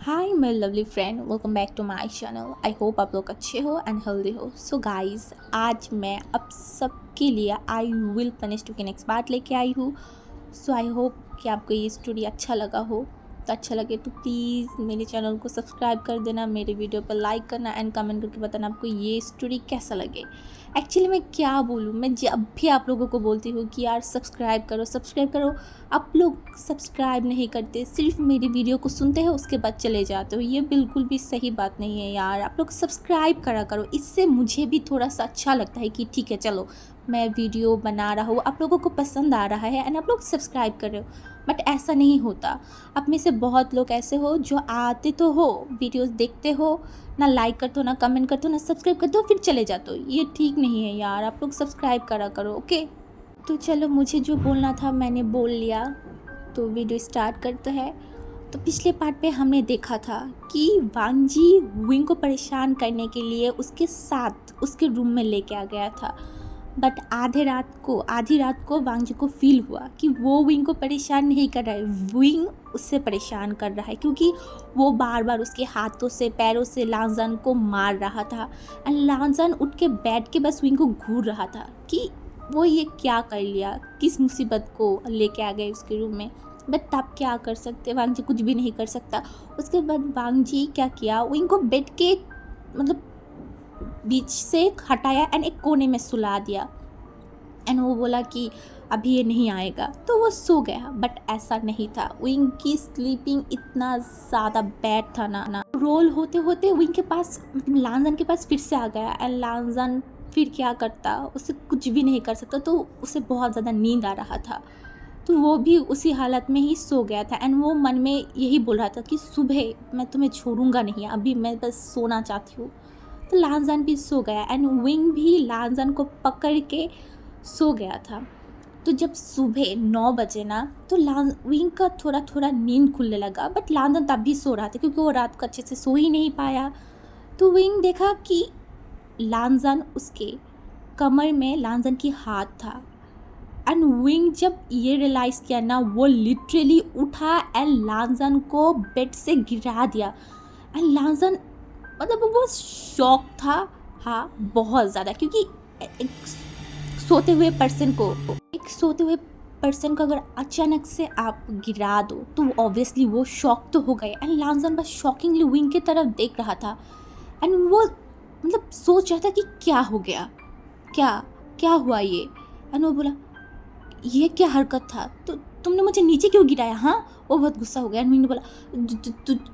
Hi my lovely friend, welcome back to my channel. I hope आप लोग अच्छे हो एंड हेल्दी हो। सो गाइस, आज मैं आप सबके लिए आई विल पनिश टू के नेक्स्ट पार्ट लेके आई हूँ। सो आई होप कि आपको ये स्टोरी अच्छा लगा हो। तो अच्छा लगे तो प्लीज़ मेरे चैनल को सब्सक्राइब कर देना, मेरे वीडियो पर लाइक करना एंड कमेंट करके बताना आपको ये स्टोरी कैसा लगे। एक्चुअली मैं क्या बोलूँ, मैं जब भी आप लोगों को बोलती हूँ कि यार सब्सक्राइब करो सब्सक्राइब करो, आप लोग सब्सक्राइब नहीं करते, सिर्फ मेरी वीडियो को सुनते हो उसके बाद चले जाते हो। ये बिल्कुल भी सही बात नहीं है यार, आप लोग सब्सक्राइब करा करो। इससे मुझे भी थोड़ा सा अच्छा लगता है कि ठीक है चलो मैं वीडियो बना रहा हूँ, आप लोगों को पसंद आ रहा है एंड आप लोग सब्सक्राइब कर रहे हो। बट ऐसा नहीं होता। आप में से बहुत लोग ऐसे हो जो आते तो हो, वीडियोस देखते हो, ना लाइक करते हो, ना कमेंट करते हो, ना सब्सक्राइब करते हो, फिर चले जाते हो। ये ठीक नहीं है यार, आप लोग सब्सक्राइब करा करो। ओके, तो चलो मुझे जो बोलना था मैंने बोल लिया, तो वीडियो स्टार्ट करते हैं। तो पिछले पार्ट पे हमने देखा था कि वांजी विंग को परेशान करने के लिए उसके साथ उसके रूम में लेके आ गया था। बट आधी रात को वांजी को फील हुआ कि वो विंग को परेशान नहीं कर रहा है, विंग उससे परेशान कर रहा है, क्योंकि वो बार बार उसके हाथों से पैरों से लांजन को मार रहा था। एंड लांजन उठ के बैठ के बस विंग को घूर रहा था कि वो ये क्या कर लिया, किस मुसीबत को लेके आ गए उसके रूम में। बट तब क्या कर सकते, वांगजी कुछ भी नहीं कर सकता। उसके बाद वांगजी क्या किया, विंग को बेड के मतलब बीच से हटाया एंड एक कोने में सुला दिया। एंड वो बोला कि अभी ये नहीं आएगा, तो वो सो गया। बट ऐसा नहीं था, विंग की स्लीपिंग इतना ज़्यादा बैड था ना रोल होते होते विंग के पास मतलब लांजन के पास फिर से आ गया। एंड लांजन फिर क्या करता, उसे कुछ भी नहीं कर सकता, तो उसे बहुत ज़्यादा नींद आ रहा था। तो वो भी उसी हालत में ही सो गया था। एंड वो मन में यही बोल रहा था कि सुबह मैं तुम्हें छोड़ूंगा नहीं, अभी मैं बस सोना चाहती हूँ। तो लांजन भी सो गया एंड विंग भी लांजन को पकड़ के सो गया था। तो जब सुबह 9 बजे ना, तो विंग का थोड़ा थोड़ा नींद खुलने लगा। बट लांजन तब भी सो रहा था क्योंकि वो रात को अच्छे से सो ही नहीं पाया। तो विंग देखा कि लांजन उसके कमर में लांजन की हाथ था। एंड विंग जब ये रियलाइज़ किया ना, वो लिटरली उठा एंड लांजन को बेड से गिरा दिया। एंड लांजन मतलब वो बहुत शॉक था, हाँ बहुत ज़्यादा, क्योंकि एक सोते हुए पर्सन को अगर अचानक से आप गिरा दो तो ऑब्वियसली वो शॉक तो हो गए। एंड लांजन बस शॉकिंगली विंग की तरफ देख रहा था एंड वो मतलब सोच रहा था कि क्या हो गया, क्या क्या हुआ ये। एंड वो बोला ये क्या हरकत था, तो तुमने मुझे नीचे क्यों गिराया। हाँ, वो बहुत गुस्सा हो गया। एंड ने बोला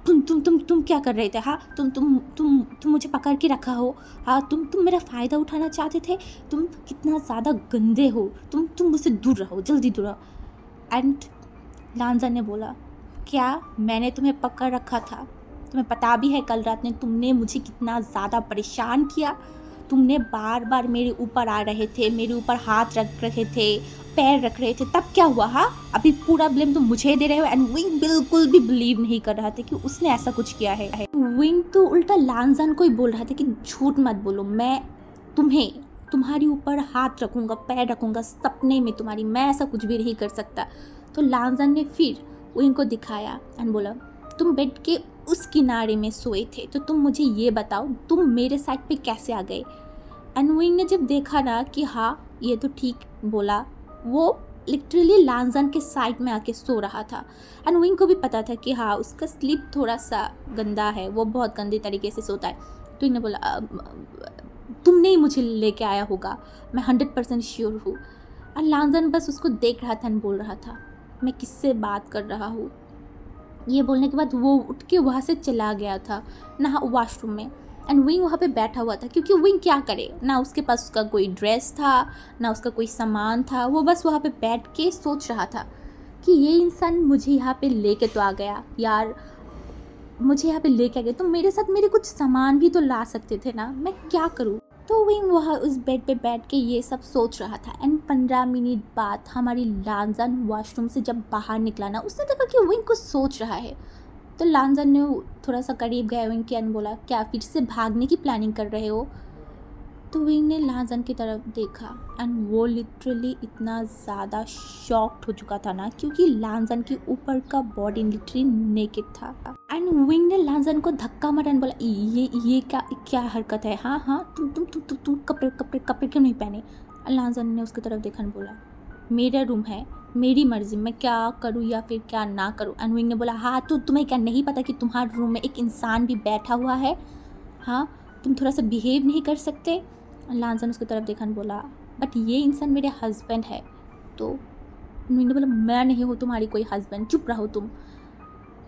तुम क्या कर रहे थे। हाँ, तुम मुझे पकड़ के रखा हो। हाँ, तुम मेरा फ़ायदा उठाना चाहते थे। तुम कितना ज़्यादा गंदे हो, तुम मुझसे दूर रहो, जल्दी दूर रहो। एंड लांजन ने बोला क्या मैंने तुम्हें पकड़ रखा था, तुम्हें पता भी है कल रात में तुमने मुझे कितना ज़्यादा परेशान किया। तुमने बार बार मेरे ऊपर आ रहे थे, मेरे ऊपर हाथ रख रहे थे, पैर रख रहे थे, तब क्या हुआ। हाँ, अभी पूरा ब्लेम तुम मुझे दे रहे हो। एंड विंग बिल्कुल भी बिलीव नहीं कर रहा था कि उसने ऐसा कुछ किया है। विंग तो उल्टा लांजन को ही बोल रहा था कि झूठ मत बोलो, मैं तुम्हारी ऊपर हाथ रखूँगा, पैर रखूँगा सपने में तुम्हारी, मैं ऐसा कुछ भी नहीं कर सकता। तो लांजन ने फिर विंग को दिखाया एंड बोला तुम बेड के उस किनारे में सोए थे, तो तुम मुझे ये बताओ तुम मेरे साइड पे कैसे आ गए। एंड विंग ने जब देखा ना कि हाँ ये तो ठीक बोला, वो लिटरली लांजन के साइड में आके सो रहा था। एंड विंग को भी पता था कि हाँ उसका स्लीप थोड़ा सा गंदा है, वो बहुत गंदे तरीके से सोता है। तो इन्हें बोला तुमने ही मुझे लेके आया होगा, मैं 100% श्योर हूँ। और लांजन बस उसको देख रहा था एंड बोल रहा था मैं किससे बात कर रहा हूँ। ये बोलने के बाद वो उठ के वहाँ से चला गया था ना वॉशरूम में। एंड विंग वहाँ पे बैठा हुआ था क्योंकि विंग क्या करे ना, उसके पास उसका कोई ड्रेस था ना उसका कोई सामान था। वो बस वहाँ पे बैठ के सोच रहा था कि ये इंसान मुझे यहाँ पे लेके तो आ गया यार, मुझे यहाँ पे लेके आ गया तो मेरे साथ मेरे कुछ सामान भी तो ला सकते थे ना, मैं क्या करूँ। तो विंग वहाँ उस बेड पे बैठ के ये सब सोच रहा था। एंड 15 मिनट बाद हमारी लांजन वॉशरूम से जब बाहर निकला ना, उसने देखा कि विंग कुछ सोच रहा है। तो लांजन ने थोड़ा सा करीब गया विंग के एंड बोला क्या फिर से भागने की प्लानिंग कर रहे हो। तो विंग ने लांजन की तरफ देखा एंड वो लिटरली इतना ज़्यादा शॉक्ड हो चुका था ना, क्योंकि लांजन के ऊपर का बॉडी लिटरली नेकेड था। एंड विंग ने लांजन को धक्का मारा एंड बोला ये क्या क्या हरकत है, हाँ हाँ तुम कपड़े कपड़े कपड़े क्यों नहीं पहने। लांजन ने उसकी तरफ देखा एंड बोला मेरा रूम है, मेरी मर्जी, मैं क्या करूँ या फिर क्या ना करूँ। एंड विंग ने बोला हाँ तो तुम्हें क्या नहीं पता कि तुम्हारे रूम में एक इंसान भी बैठा हुआ है, हाँ तुम थोड़ा सा बिहेव नहीं कर सकते। लांजन उसकी तरफ देखा एंड बोला बट ये इंसान मेरे हस्बैंड है। तो विंग ने बोला मैं नहीं हूँ तुम्हारी कोई हस्बैंड, चुप रहो तुम।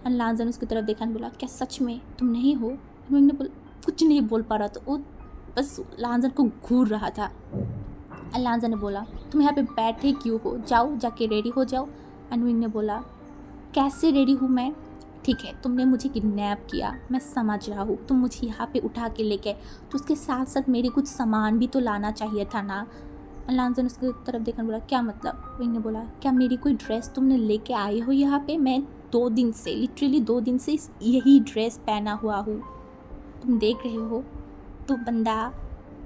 एंड लांजन उसकी तरफ देखा एंड बोला क्या सच में तुम नहीं हो। विंग ने बोला कुछ नहीं बोल पा रहा, तो वो बस लांजन को घूर रहा था। एंड लांजन ने बोला तुम यहाँ पे बैठे क्यों हो, जाओ जाके रेडी हो जाओ। एंड विंग ने बोला कैसे रेडी हूँ मैं, ठीक है तुमने मुझे किडनैप किया, मैं समझ रहा हूँ, तुम मुझे यहाँ पे उठा के लेके, तो उसके साथ साथ मेरे कुछ सामान भी तो लाना चाहिए था ना। लांजन उसकी तरफ देखकर बोला क्या मतलब। विंग ने बोला क्या मेरी कोई ड्रेस तुमने लेके आए हो यहाँ पे, मैं 2 दिन से लिटरली 2 दिन से यही ड्रेस पहना हुआ हूँ, तुम देख रहे हो, तो बंदा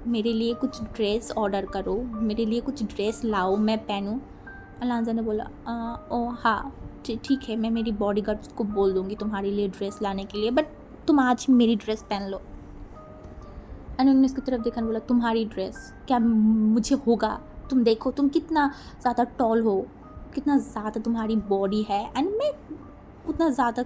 मेरे लिए कुछ ड्रेस ऑर्डर करो, मेरे लिए कुछ ड्रेस लाओ मैं पहनूँ। लांजन ने बोला ओ हाँ ठीक है, मैं मेरी बॉडीगार्ड को बोल दूँगी तुम्हारे लिए ड्रेस लाने के लिए, बट तुम आज मेरी ड्रेस पहन लो। उन्होंने उसकी तरफ देखा बोला तुम्हारी ड्रेस क्या मुझे होगा, तुम देखो तुम कितना ज़्यादा टॉल हो, कितना ज़्यादा तुम्हारी बॉडी है, एंड मैं उतना ज़्यादा।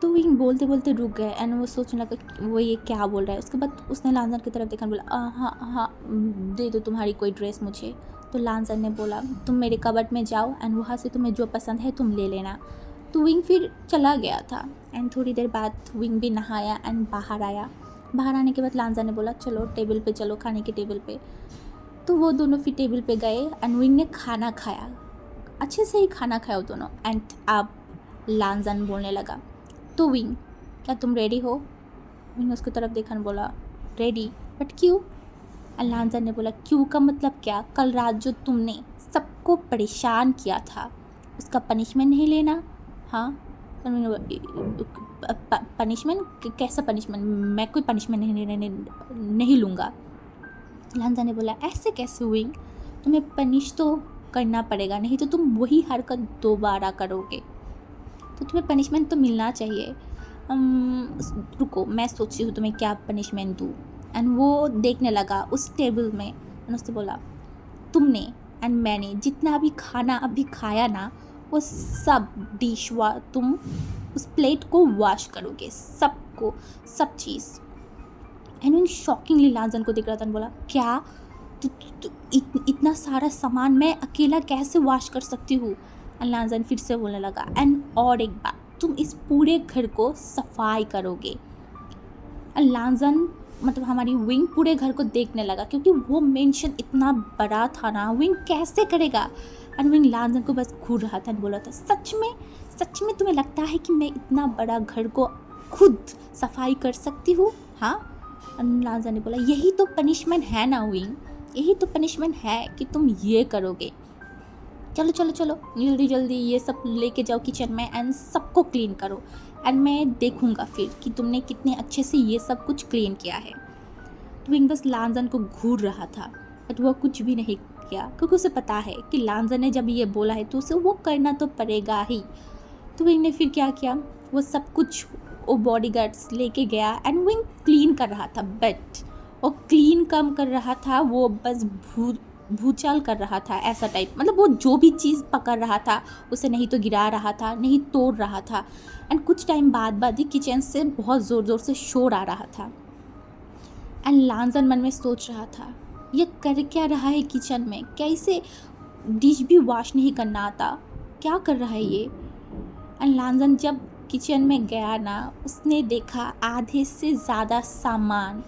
तो विंग बोलते बोलते रुक गए एंड वो सोचने लगा कि वो ये क्या बोल रहा है। उसके बाद उसने लांजन की तरफ देखा बोला हाँ हाँ दे दो तुम्हारी कोई ड्रेस मुझे। तो लांजन ने बोला तुम मेरे कबर्ड में जाओ एंड वहाँ से तुम्हें जो पसंद है तुम ले लेना। तो विंग फिर चला गया था एंड थोड़ी देर बाद विंग भी नहाया एंड बाहर आया। बाहर आने के बाद लांजन ने बोला चलो टेबल पे चलो, खाने के टेबल पे। तो वो दोनों फिर टेबल पे गए एंड विंग ने खाना खाया, अच्छे से ही खाना खाया वो दोनों। एंड अब लांजन बोलने लगा तो विंग क्या तुम रेडी हो। विंग ने उसकी तरफ देखा और बोला रेडी, बट क्यों। लांजन ने बोला क्यों का मतलब क्या, कल रात जो तुमने सबको परेशान किया था उसका पनिशमेंट नहीं लेना। हाँ पनिशमेंट, कैसा पनिशमेंट, मैं कोई पनिशमेंट नहीं लूँगा। लांजन ने बोला ऐसे कैसे विंग, तुम्हें पनिश तो करना पड़ेगा, नहीं तो तुम वही हरकत दोबारा करोगे, तो तुम्हें पनिशमेंट तो मिलना चाहिए। रुको मैं सोची हूँ तुम्हें क्या पनिशमेंट दूँ। एंड वो देखने लगा उस टेबल में एंड उससे बोला तुमने एंड मैंने जितना भी खाना अभी खाया ना, वो सब डिश तुम उस प्लेट को वॉश करोगे, सबको, सब चीज़। एंड विंग शॉकिंगली लांजन को देख रहा था, बोला क्या इतना सारा सामान मैं अकेला कैसे वॉश कर सकती हूँ। लांजन फिर से बोलने लगा एंड और एक बात, तुम इस पूरे घर को सफाई करोगे। लांजन मतलब हमारी विंग पूरे घर को देखने लगा, क्योंकि वो मेंशन इतना बड़ा था ना, विंग कैसे करेगा। एंड विंग लांजन को बस घूर रहा था, बोला था सच में तुम्हें लगता है कि मैं इतना बड़ा घर को खुद सफाई कर सकती हूँ। हाँ लांजन ने बोला यही तो पनिशमेंट है ना विंग, यही तो पनिशमेंट है कि तुम ये करोगे। चलो चलो चलो जल्दी जल्दी ये सब लेके जाओ किचन में एंड सबको क्लीन करो, एंड मैं देखूँगा फिर कि तुमने कितने अच्छे से ये सब कुछ क्लीन किया है। तो विंग बस लांजन को घूर रहा था, बट वो कुछ भी नहीं किया, क्योंकि उसे पता है कि लांजन ने जब ये बोला है तो उसे वो करना तो पड़ेगा ही। तो विंग ने फिर क्या किया, वो सब कुछ वो बॉडीगार्ड्स लेके गया एंड विंग क्लीन कर रहा था, बट वो क्लीन कम कर रहा था, वो बस भूचाल कर रहा था ऐसा टाइप, मतलब वो जो भी चीज़ पकड़ रहा था उसे नहीं तो गिरा रहा था, नहीं तोड़ रहा था। एंड कुछ टाइम बाद ही किचन से बहुत ज़ोर ज़ोर से शोर आ रहा था। एंड लांजन मन में सोच रहा था ये कर क्या रहा है किचन में, कैसे डिश भी वॉश नहीं करना आता, क्या कर रहा है ये। एंड लांजन जब किचन में गया ना, उसने देखा आधे से ज़्यादा सामान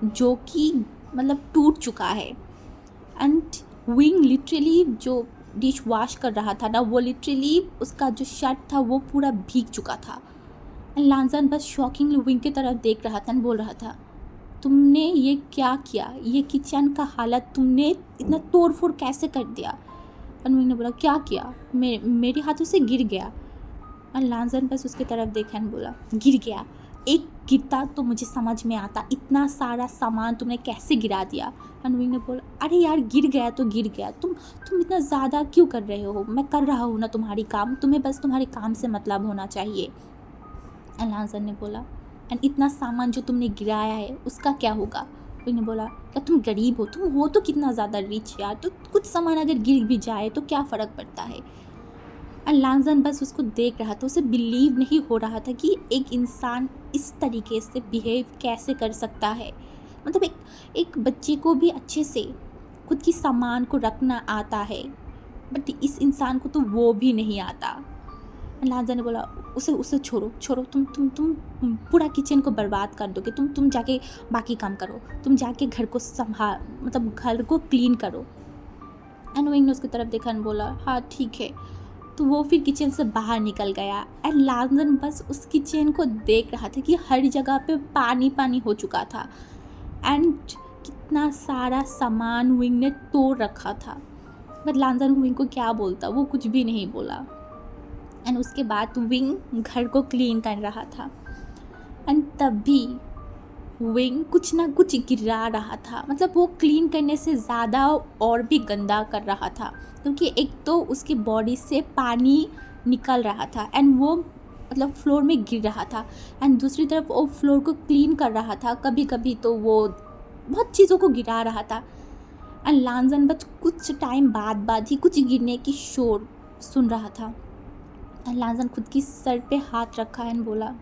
जो कि मतलब टूट चुका है। एंड विंग लिटरली जो डिश वॉश कर रहा था ना, वो लिटरली उसका जो शर्ट था वो पूरा भीग चुका था। एंड लांजन बस शॉकिंगली विंग की तरफ देख रहा था और बोल रहा था तुमने ये क्या किया, ये किचन का हालत तुमने इतना तोड़ फोड़ कैसे कर दिया। एंड विंग ने बोला क्या किया, मेरे हाथों से गिर गया। और लांजन बस उसकी तरफ देखा और बोला गिर गया, एक गिरता तो मुझे समझ में आता, इतना सारा सामान तुमने कैसे गिरा दिया। विंग ने बोला अरे यार गिर गया तो गिर गया, तुम इतना ज़्यादा क्यों कर रहे हो, मैं कर रहा हूँ ना तुम्हारी काम, तुम्हें बस तुम्हारे काम से मतलब होना चाहिए। एंड लाजर ने बोला, एंड इतना सामान जो तुमने गिराया है उसका क्या होगा? विंग ने बोला, क्या तुम गरीब हो? तुम हो तो कितना ज़्यादा रिच यार, तो कुछ सामान अगर गिर भी जाए तो क्या फ़र्क पड़ता है? एंड लाजन बस उसको देख रहा था, उसे बिलीव नहीं हो रहा था कि एक इंसान इस तरीके से बिहेव कैसे कर सकता है। मतलब एक बच्चे को भी अच्छे से खुद की सामान को रखना आता है, बट इस इंसान को तो वो भी नहीं आता। लाजा ने बोला, उसे उसे छोड़ो छोड़ो, तुम पूरा किचन को बर्बाद कर दोगे, तुम जाके बाकी काम करो, तुम जाके घर को संभाल, मतलब घर को क्लीन करो। एंड विंग ने उसकी तरफ देखा और बोला, हाँ ठीक है। तो वो फिर किचन से बाहर निकल गया एंड लाजन बस उस किचन को देख रहा था कि हर जगह पे पानी पानी हो चुका था एंड कितना सारा सामान विंग ने तोड़ रखा था। बट लाजन विंग को क्या बोलता, वो कुछ भी नहीं बोला। एंड उसके बाद विंग घर को क्लीन कर रहा था एंड तभी विंग कुछ ना कुछ गिरा रहा था। मतलब वो क्लीन करने से ज़्यादा और भी गंदा कर रहा था, क्योंकि एक तो उसकी बॉडी से पानी निकल रहा था एंड वो मतलब फ्लोर में गिर रहा था, एंड दूसरी तरफ वो फ्लोर को क्लीन कर रहा था। कभी कभी तो वो बहुत चीज़ों को गिरा रहा था एंड लांजन बस कुछ टाइम बाद ही कुछ गिरने की शोर सुन रहा था। एंड लांजन खुद की सर पे हाथ रखा एंड बोला,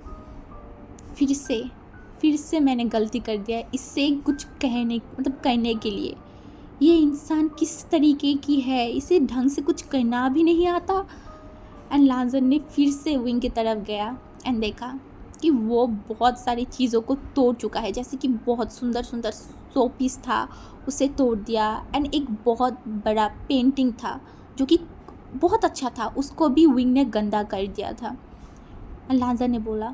फिर से मैंने गलती कर दिया इससे कुछ करने के लिए। ये इंसान किस तरीके की है, इसे ढंग से कुछ करना भी नहीं आता। एंड लाजन ने फिर से विंग की तरफ गया एंड देखा कि वो बहुत सारी चीज़ों को तोड़ चुका है, जैसे कि बहुत सुंदर सुंदर शोपीस था उसे तोड़ दिया एंड एक बहुत बड़ा पेंटिंग था जो कि बहुत अच्छा था, उसको भी विंग ने गंदा कर दिया था। एंड लाजन ने बोला,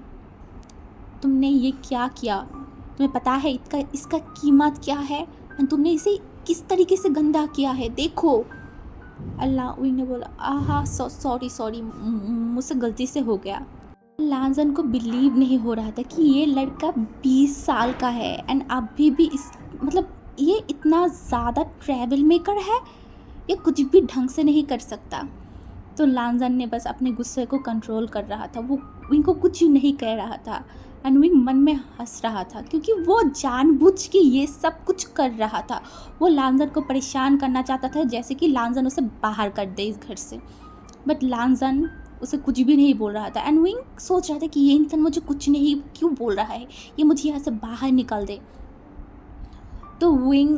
तुमने ये क्या किया? तुम्हें पता है इसका कीमत क्या है? एंड तुमने इसे किस तरीके से गंदा किया है, देखो। अल्लाह विंग ने बोला, आहा सॉरी मुझसे गलती से हो गया। लाजन को बिलीव नहीं हो रहा था कि ये लड़का 20 साल का है एंड अभी भी ये इतना ज़्यादा ट्रैवल मेकर है, ये कुछ भी ढंग से नहीं कर सकता। तो लांजन ने बस अपने गुस्से को कंट्रोल कर रहा था, वो विंग को कुछ नहीं कह रहा था एंड विंग मन में हंस रहा था, क्योंकि वो जानबूझ के ये सब कुछ कर रहा था। वो लांजन को परेशान करना चाहता था, जैसे कि लांजन उसे बाहर कर दे इस घर से। बट लांजन उसे कुछ भी नहीं बोल रहा था एंड विंग सोच रहा था कि ये इंसान मुझे कुछ नहीं क्यों बोल रहा है, ये मुझे यहाँ से बाहर निकाल दे। तो विंग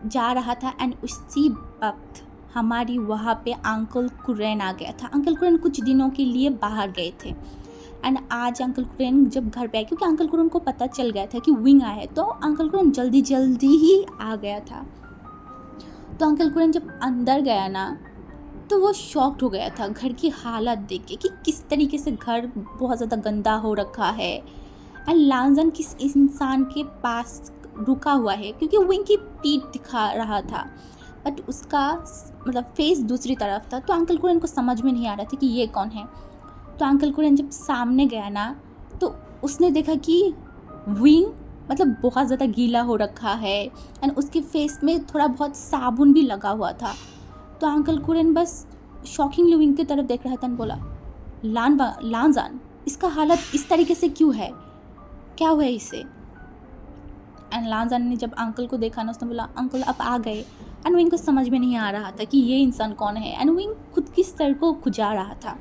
जा रहा था एंड उसी वक्त हमारी वहाँ पे अंकल कुरैन आ गया था। अंकल कुरैन कुछ दिनों के लिए बाहर गए थे एंड आज अंकल कुरैन जब घर पे आए, क्योंकि अंकल कुरैन को पता चल गया था कि विंग आया है, तो अंकल कुरैन जल्दी ही आ गया था। तो अंकल कुरैन जब अंदर गया ना, तो वो शॉक्ड हो गया था घर की हालत देख के कि किस तरीके से घर बहुत ज़्यादा गंदा हो रखा है एंड लांजन किस इंसान के पास रुका हुआ है, क्योंकि विंग की पीठ दिखा रहा था बट उसका फेस दूसरी तरफ था। तो अंकल कुरैन को समझ में नहीं आ रहा था कि ये कौन है। तो अंकल कुरैन जब सामने गया ना, तो उसने देखा कि विंग बहुत ज़्यादा गीला हो रखा है एंड उसके फेस में थोड़ा बहुत साबुन भी लगा हुआ था। तो अंकल कुरैन बस शॉकिंगली विंग की तरफ देख रहा था और बोला, लांजान इसका हालत इस तरीके से क्यों है, क्या हुआ है इसे? एंड लांजान ने जब अंकल को देखा ना, उसने बोला, अंकल आप आ गए। एंड विंग को समझ में नहीं आ रहा था कि ये इंसान कौन है एंड विंग खुद की सर को खुजा रहा था।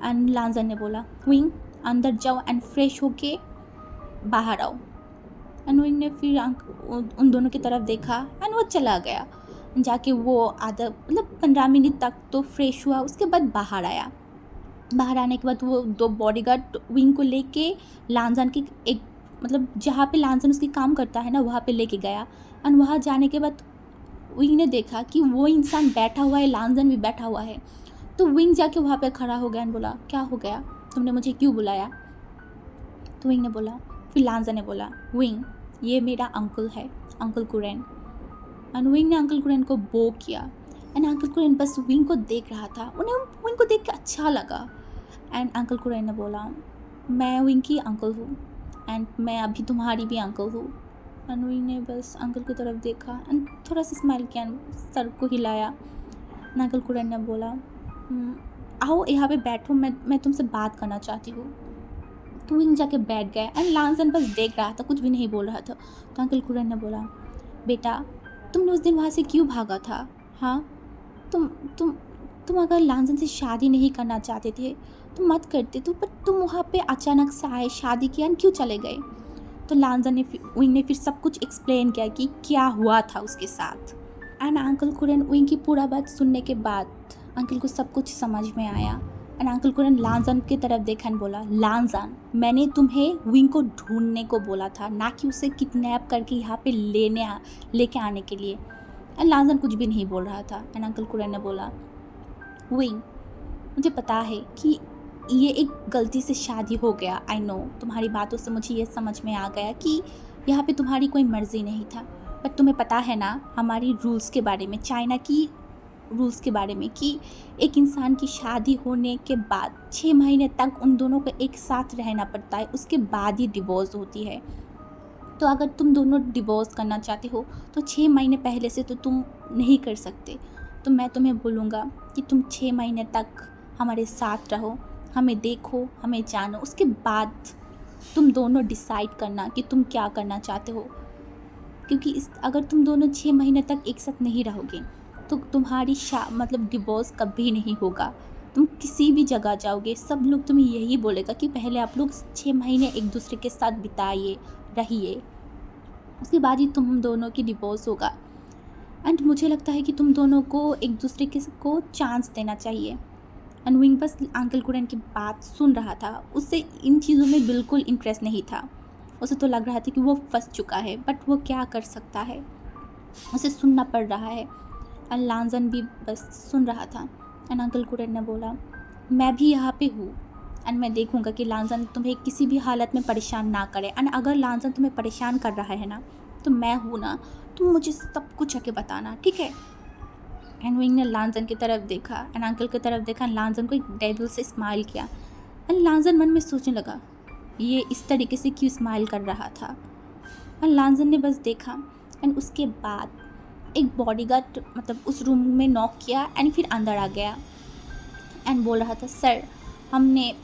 एंड लांजान ने बोला, विंग अंदर जाओ एंड फ्रेश होके बाहर आओ। एंड विंग ने फिर उन दोनों की तरफ देखा एंड वो चला गया। जाके वो आधा 15 मिनट तक तो फ्रेश हुआ, उसके बाद बाहर आया। बाहर आने के बाद वो 2 बॉडीगार्ड विंग को लेके लांजान की एक जहाँ पे लांजान उसकी काम करता है ना, वहाँ पे लेके गया। एंड वहाँ जाने के बाद विंग ने देखा कि वो इंसान बैठा हुआ है, लांजान भी बैठा हुआ है। तो विंग जाके वहाँ पे खड़ा हो गया एंड बोला, क्या हो गया, तुमने मुझे क्यों बुलाया? तो विंग ने बोला, फिर लांजान ने बोला, विंग ये मेरा अंकल है, अंकल कुरैन। एंड विंग ने अंकल कुरैन को बो किया एंड अंकल कुरैन बस विंग को देख रहा था, उन्हें विंग को देख के अच्छा लगा। एंड अंकल कुरैन ने बोला, मैं विंग की अंकल हूँ एंड मैं अभी तुम्हारी भी अंकल हूँ। एंड विंग ने बस अंकल की तरफ देखा एंड थोड़ा सा स्माइल किया, सर को हिलाया। अंकल कुरैन ने बोला, आओ यहाँ पे बैठो, मैं तुमसे बात करना चाहती हूँ। तो विंग जाके बैठ गए एंड लांसन बस देख रहा था, कुछ भी नहीं बोल रहा था। तो अंकल कुरन ने बोला, बेटा तुमने उस दिन वहाँ से क्यों भागा था? हाँ, तुम तुम तुम अगर लांसन से शादी नहीं करना चाहते थे तो मत करते, तो पर तुम वहाँ पे अचानक से आए, शादी किया, क्यों चले गए? तो लांसन ने विंग ने फिर सब कुछ एक्सप्लेन किया कि क्या हुआ था उसके साथ। एंड अंकल कुरन विंग की पूरा बात सुनने के बाद अंकल को सब कुछ समझ में आया। एंड अंकल कुरन लांसन की तरफ देखा एंड बोला, लांसन मैंने तुम्हें विंग को ढूंढने को बोला था, ना कि उसे किडनैप करके यहाँ पे लेके आने के लिए। एंड लांसन कुछ भी नहीं बोल रहा था। एंड अंकल कुरन ने बोला, विंग मुझे पता है कि ये एक गलती से शादी हो गया, आई नो, तुम्हारी बातों से मुझे ये समझ में आ गया कि यहाँ पे तुम्हारी कोई मर्ज़ी नहीं था। बट तुम्हें पता है ना हमारी रूल्स के बारे में, चाइना की रूल्स के बारे में, कि एक इंसान की शादी होने के बाद 6 महीने तक उन दोनों को एक साथ रहना पड़ता है, उसके बाद ही डिवोर्स होती है। तो अगर तुम दोनों डिवोर्स करना चाहते हो तो 6 महीने पहले से तो तुम नहीं कर सकते। तो मैं तुम्हें बोलूँगा कि तुम 6 महीने तक हमारे साथ रहो, हमें देखो, हमें जानो, उसके बाद तुम दोनों डिसाइड करना कि तुम क्या करना चाहते हो। क्योंकि अगर तुम दोनों 6 महीने तक एक साथ नहीं रहोगे तो तुम्हारी मतलब डिवोर्स कभी नहीं होगा। तुम किसी भी जगह जाओगे, सब लोग तुम्हें यही बोलेगा कि पहले आप लोग 6 महीने एक दूसरे के साथ बिताइए, रहिए, उसके बाद ही तुम दोनों की डिवोर्स होगा। एंड मुझे लगता है कि तुम दोनों को एक दूसरे को चांस देना चाहिए। एंड विंग बस अंकल कुरन की बात सुन रहा था, उससे इन चीज़ों में बिल्कुल इंटरेस्ट नहीं था। उसे तो लग रहा था कि वो फंस चुका है, बट वो क्या कर सकता है, उसे सुनना पड़ रहा है। एंड लांसन भी बस सुन रहा था। एंड अंकल कुरन ने बोला, मैं भी यहाँ पे हूँ एंड मैं देखूँगा कि लांसन तुम्हें किसी भी हालत में परेशान ना करे। एंड अगर लांसन तुम्हें परेशान कर रहा है ना, तो मैं हूँ ना, तुम मुझे सब कुछ आके बताना, ठीक है? एंड विंग ने लांसन की तरफ देखा एंड अंकल की तरफ देखा, लांसन को एक डेविल से स्माइल किया। एंड लांसन मन में सोचने लगा, ये इस तरीके से क्यों स्माइल कर रहा था? एंड लांसन ने बस देखा। एंड उसके बाद एक बॉडीगार्ड मतलब उस रूम में नॉक किया एंड फिर अंदर आ गया एंड बोल रहा था, सर हमने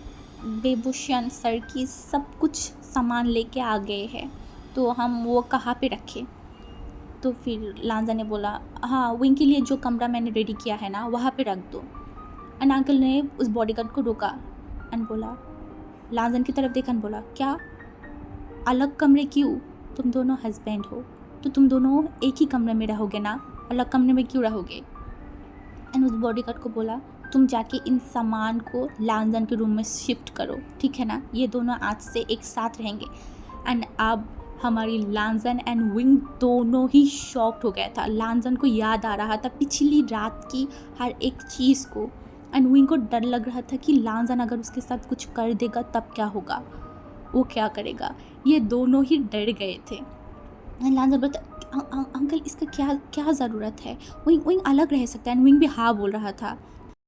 बेबुशियन सर की सब कुछ सामान लेके आ गए हैं, तो हम वो कहाँ पे रखें? तो फिर लांसन ने बोला, हाँ विंग के लिए जो कमरा मैंने रेडी किया है ना वहाँ पे रख दो। एंड अंकल ने उस बॉडीगार्ड को रोका एंड बोला, लांसन की तरफ देखा एंड बोला, क्या अलग कमरे क्यों? तुम दोनों हस्बैंड हो तो तुम दोनों एक ही कमरे में रहोगे ना, अलग कमरे में क्यों रहोगे? एंड उस बॉडीगार्ड को बोला, तुम जाके इन सामान को लांसन के रूम में शिफ्ट करो, ठीक है ना? ये दोनों आज से एक साथ रहेंगे। एंड अब हमारी लांसन एंड विंग दोनों ही शॉक्ड हो गया था। लांसन को याद आ रहा था पिछली रात की हर एक चीज़ को। एंड विंग को डर लग रहा था कि लांसन अगर उसके साथ कुछ कर देगा तब क्या होगा, वो क्या करेगा। ये दोनों ही डर गए थे। लांसन बोलता, अंकल इसका क्या क्या ज़रूरत है, विंग अलग रह सकता है। एंड विंग भी हाँ बोल रहा था।